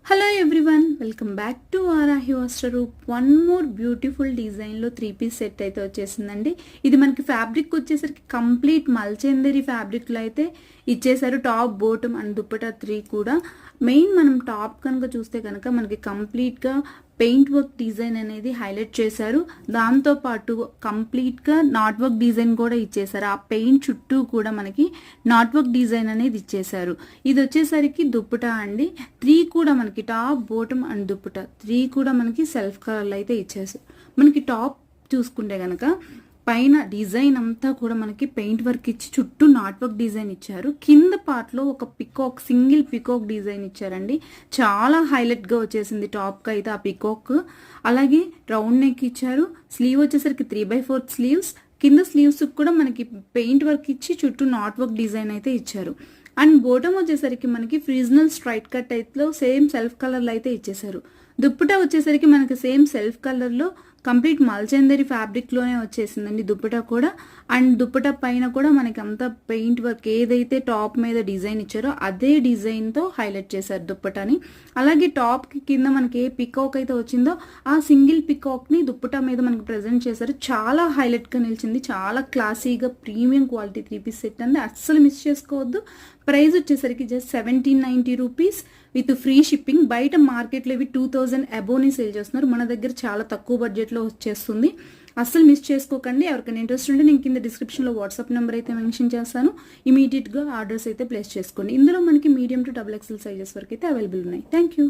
Hello everyone, welcome back to Varahi Vastraroop. One more beautiful డిజైన్లో 3 piece set అయితే వచ్చేసిందండి. ఇది మనకి ఫ్యాబ్రిక్ వచ్చేసరికి కంప్లీట్ మల్చందరి ఫ్యాబ్రిక్లో అయితే ఇచ్చేసారు. టాప్, బాటమ్ అండ్ దుప్పటా 3 కూడా. మెయిన్ మనం టాప్ కనుక చూస్తే కనుక మనకి కంప్లీట్గా పెయింట్ వర్క్ డిజైన్ అనేది హైలైట్ చేశారు. దాంతోపాటు కంప్లీట్గా నాట్ వర్క్ డిజైన్ కూడా ఇచ్చేసారు. ఆ పెయింట్ చుట్టూ కూడా మనకి నాట్ వర్క్ డిజైన్ అనేది ఇచ్చేసారు. ఇది వచ్చేసరికి దుప్పటా అండి. 3 కూడా మనకి టాప్, బాటమ్ అండ్ దుప్పటా 3 కూడా మనకి సెల్ఫ్ కలర్లు అయితే ఇచ్చేసారు. మనకి టాప్ చూసుకుంటే కనుక పైన డిజైన్ అంతా కూడా మనకి పెయింట్ వర్క్ ఇచ్చి చుట్టూ నాట్ వర్క్ డిజైన్ ఇచ్చారు. కింద పార్ట్లో ఒక పికాక్, సింగిల్ పికాక్ డిజైన్ ఇచ్చారండి. చాలా హైలైట్గా వచ్చేసింది టాప్కి అయితే ఆ పికాక్. అలాగే రౌండ్ నెక్ ఇచ్చారు. స్లీవ్ వచ్చేసరికి 3/4 స్లీవ్స్. కింద స్లీవ్స్ కూడా మనకి పెయింట్ వర్క్ ఇచ్చి చుట్టూ నాట్ వర్క్ డిజైన్ అయితే ఇచ్చారు. అండ్ బోటమ్ వచ్చేసరికి మనకి ఫ్రీజనల్ స్ట్రైట్ కట్ అయితే సేమ్ సెల్ఫ్ కలర్లో అయితే ఇచ్చేసారు. దుప్పటా వచ్చేసరికి మనకి సేమ్ సెల్ఫ్ కలర్లో కంప్లీట్ మల్చందరి ఫ్యాబ్రిక్లోనే వచ్చేసిందండి దుప్పటా కూడా. అండ్ దుప్పటా పైన కూడా మనకి అంతా పెయింట్ వర్క్ ఏదైతే టాప్ మీద డిజైన్ ఇచ్చారో అదే డిజైన్తో హైలైట్ చేశారు దుప్పటాని. అలాగే టాప్కి కింద మనకి ఏ పికాక్ అయితే వచ్చిందో ఆ సింగిల్ పికాక్ని దుప్పటా మీద మనకి ప్రజెంట్ చేశారు. చాలా హైలైట్గా నిలిచింది. చాలా క్లాసీగా ప్రీమియం క్వాలిటీ 3 పీస్ సెట్ అండి. అస్సలు మిస్ చేసుకోవద్దు. ప్రైస్ వచ్చేసరికి just 1790 rupees with free shipping. బయట మార్కెట్లో ఇవి 2000 అబోని సేల్ చేస్తున్నారు. మన దగ్గర చాలా తక్కువ బడ్జెట్లో వచ్చేస్తుంది. అస్సలు మిస్ చేసుకోకండి. ఎవరికైనా ఇంట్రెస్ట్ ఉంటే నేను కింద డిస్క్రిప్షన్లో వాట్సాప్ నెంబర్ అయితే మెన్షన్ చేస్తాను. ఇమీడియట్గా ఆర్డర్స్ అయితే ప్లేస్ చేసుకోండి. ఇందులో మనకి మీడియం టు XXL సైజెస్ వరకు అయితే అవైలబుల్ ఉన్నాయి. Thank you.